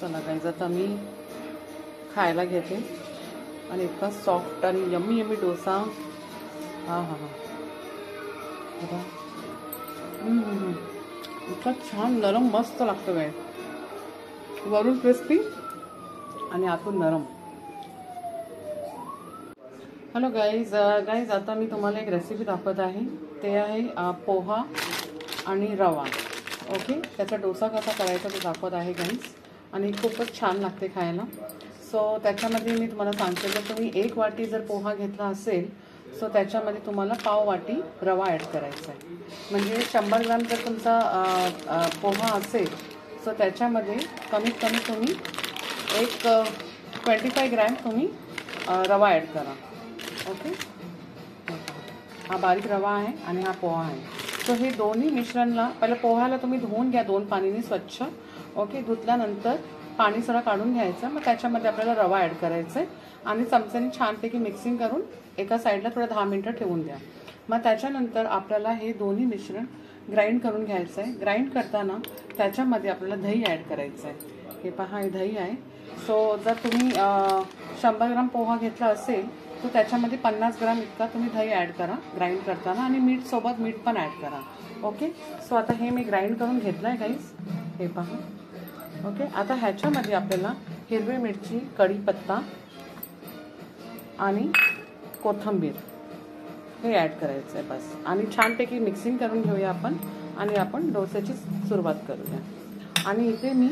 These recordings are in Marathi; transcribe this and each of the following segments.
चला गाईज आता मी खायला घेते आणि इतका सॉफ्ट आणि यम्मी यम्मी डोसा. हां हां हां बघा, इतका छान नरम मस्त लागतं गाईज, वरून क्रिस्पी आणि आतून नरम. हॅलो गाईज, आता मी तुम्हाला एक रेसिपी दाखवत आहे. ते आहे पोहा आणि रवा. ओके, त्याचा डोसा कसा करायचा ते दाखवत आहे गाईज, आणि खूपच छान लागते खायला. सो त्याच्यामध्ये मी तुम्हाला सांगते, जर तुम्ही 1 वाटी जर पोहा घेतला असेल सो त्याच्यामध्ये तुम्हाला पाव वाटी रवा ॲड करायचा आहे. म्हणजे 100 ग्राम जर तुमचा पोहा असेल सो त्याच्यामध्ये कमीत कमी तुम्ही एक 25 ग्रॅम तुम्ही रवा ॲड करा. ओके, हा बारीक रवा आहे आणि हा पोहा आहे. सो हे दोन्ही मिश्रणला पहिलं पोह्याला तुम्ही धुवून घ्या 2 पाणीने स्वच्छ. ओके, धुतल्यानंतर पाणी सगळं काढून घ्यायचं. मग त्याच्यामध्ये आपल्याला रवा ॲड करायचा आहे आणि चमच्याने छानपैकी मिक्सिंग करून एका साईडला थोडं 10 मिनटं ठेवून द्या. मग त्याच्यानंतर आपल्याला हे दोन्ही मिश्रण ग्राइंड करून घ्यायचं आहे. ग्राइंड करताना त्याच्यामध्ये आपल्याला दही ॲड करायचं आहे. हे पहा, हे दही आहे. सो जर तुम्ही 100 ग्राम पोहा घेतला असेल तर त्याच्यामध्ये 50 ग्राम इतका तुम्ही दही ॲड करा ग्राइंड करताना, आणि मीठ पण ॲड करा. ओके, सो आता हे मी ग्राइंड करून घेतलं आहे गाईज, हे पहा. ओके, आता ह्याच्यामध्ये आपल्याला हिरवी मिरची, कढीपत्ता आणि कोथिंबीर हे ॲड करायचं आहे बस. आणि छानपैकी मिक्सिंग करून घेऊया आपण, आणि आपण डोस्याची सुरुवात करूया. आणि इथे मी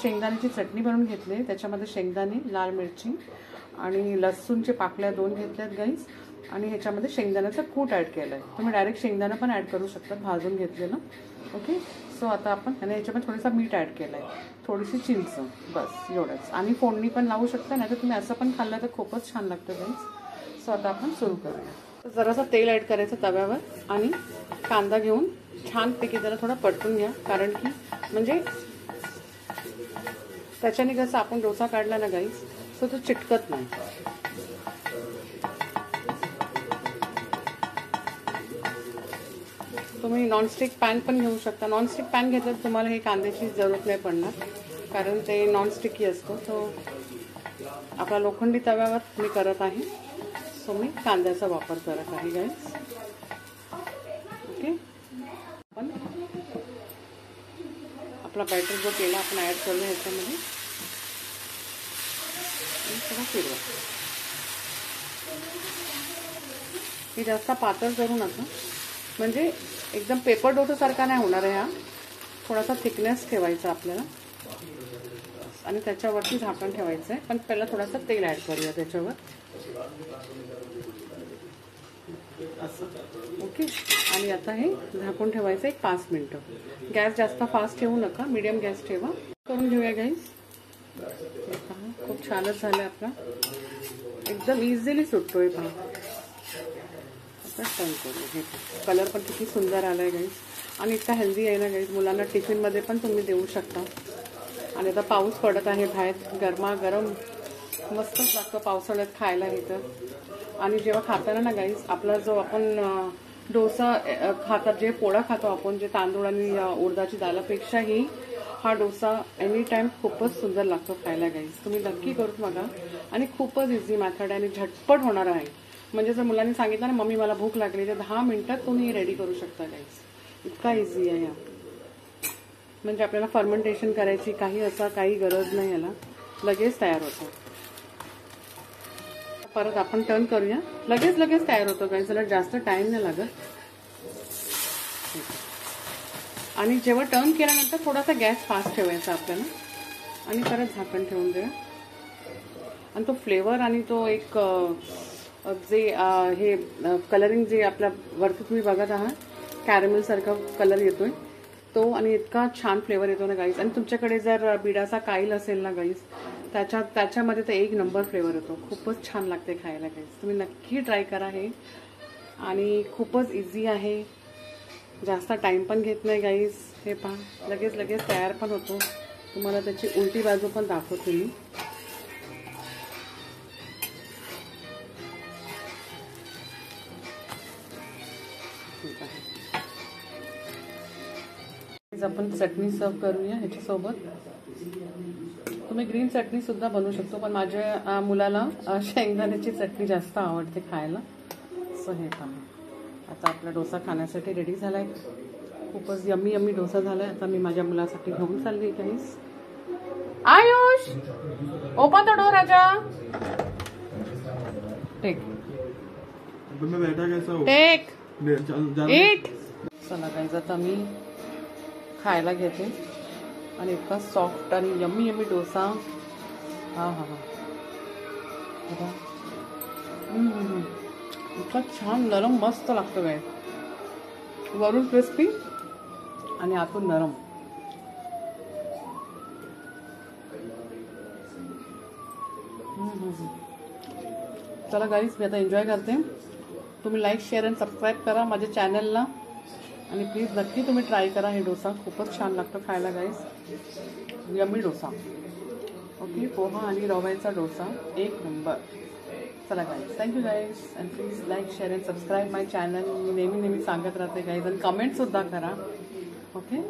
शेंगदाण्याची चटणी बनवून घेतली आहे. त्याच्यामध्ये शेंगदाणे, लाल मिरची आणि लसूणचे पाकळ्या 2 घेतल्यात गाईज, आणि ह्याच्यामध्ये शेंगदाण्याचं कूट ॲड केलं आहे. तुम्ही डायरेक्ट शेंगदाणा पण ॲड करू शकता भाजून घेतलेलं. ओके, सो आता आपण आणि ह्याच्यामध्ये थोडासा मीठ ॲड केलं आहे, थोडीशी चिंच, बस एवढंच. आणि फोडणी पण लावू शकता, नाही तर तुम्ही असं पण खाल्लं तर खूपच छान लागतं गाईज. सो आता आपण सुरू करूया. जरासं तेल ॲड करायचं तव्यावर आणि कांदा घेऊन छानपैकी जरा थोडा परतून घ्या, कारण की म्हणजे त्याच्याने कसं आपण डोसा काढला ना गाईज सो तो चिटकत नाही. तुम्ही नॉनस्टिक पॅन पण घेऊ शकता. नॉनस्टिक पॅन घेतलं तर तुम्हाला हे कांद्याची जरूरत नाही पडणार, कारण ते नॉनस्टिकी असतो. तो आपला लोखंडी तव्यावर मी करत आहे, सो मी कांद्याचा वापर करत आहे गाईज. ओके, आपण आपला बॅटर जो केला आपण ॲड करूया ह्याच्यामध्ये, थोडा फिरवा. हे जास्त पातळ करू नका, म्हणजे एकदम पेपर डोसासारखा नाही होणार आहे हा. थोडासा थिकनेस ठेवायचा आपल्याला आणि त्याच्यावरती झाकण ठेवायचं आहे. पण पहिला थोडासा तेल ॲड करूया त्याच्यावर, असं. ओके, आणि आता हे झाकून ठेवायचं 5 मिनटं. गॅस जास्त फास्ट ठेवू नका, मीडियम गॅस ठेवा. करून घेऊया गाईज. खूप छानच झालं आपला, एकदम इझिली सुटतोय पहा. आता टर्न करू. हे कलर पण किती सुंदर आलाय गाईज, आणि इतका हेल्दी आहे ना गाईज. मुलांना टिफिनमध्ये पण तुम्ही देऊ शकता. आणि आता पाऊस पडत आहे बाहेर, गरमागरम मस्तच लागतं पावसाळ्यात खायला इथं. आणि जेव्हा खाताना ना गाईज, आपला जो आपण डोसा खातात, जे पोळा खातो आपण, जे तांदूळ आणि उडदाची दालापेक्षाही हा डोसा एनी टाइम खूपच सुंदर लागतो खायला गाईज. तुम्ही नक्की करून बघा, आणि खूपच इझी मेथड आणि झटपट होणार आहे. म्हणजे जर मुलांनी सांगितलं ना मम्मी मला भूक लागली, तर 10 मिनिटात तुम्ही रेडी करू शकता गाईज. इतका इझी आहे हा. म्हणजे आपल्याला फर्मेंटेशन करायची काही गरज नाही, याला लगेच तयार होतं. परत आपण टर्न करूया, लगेच तयार होतो गाईज, त्याला जास्त टाइम नाही लागत. आणि जेव्हा टर्न केल्यानंतर थोडासा गॅस फास्ट ठेवायचा आपल्याला, आणि परत झाकण ठेवून द्या. आणि तो फ्लेवर आणि तो एक जे हे कलरिंग जे आपल्या वरती तुम्ही बघत आहात, कॅरमेल सारखा कलर येतोय तो, आणि इतका छान फ्लेवर येतो ना गाईज. आणि तुमच्याकडे जर बिडाचा काईल असेल ना गाईज, त्याच्यामध्ये तर 1 नंबर फ्लेवर येतो. खूपच छान लागते खायला गाईज. तुम्ही नक्की ट्राय करा हे, आणि खूपच इझी आहे, जास्त टाइम पण घेत नाही गाईज. हे पहा, लगेच तयार पण होतो. तुम्हाला त्याची उलटी बाजू पण दाखवते मी. आपण चटणी सर्व करूया ह्याच्यासोबत. तुम्ही ग्रीन चटणी सुद्धा बनवू शकतो, पण माझ्या मुलाला शेंगदाण्याची चटणी जास्त आवडते खायला. सो हे पहा, आता आपला डोसा खाण्यासाठी रेडी झालाय. खूपच यम्मी यम्मी डोसा झालाय. आता मी माझ्या मुलासाठी घेऊन चालली guys. Ayush, open the door राजा. Take take it. चला गाईज, आता मी खायला घेते. आणि इतका सॉफ्ट आणि यम्मी यम्मी डोसा. हा हा हा, इतका छान नरम मस्त लागतो गाईज. वरून क्रिस्पी आणि आतून नरम. चला गाईज, मी आता एन्जॉय करते. तुम्ही लाईक शेअर आणि सबस्क्राईब करा माझ्या चॅनलला. आणि प्लीज नक्की तुम्ही ट्राय करा हे डोसा. खूपच छान लागतं खायला guys. Yummy dosa. Okay, poha आणि रव्याचा डोसा एक नंबर. चला guys, thank you guys. And please like share and subscribe my channel. मी नेहमी सांगत राहते गाईज. आणि कमेंटसुद्धा करा. ओके.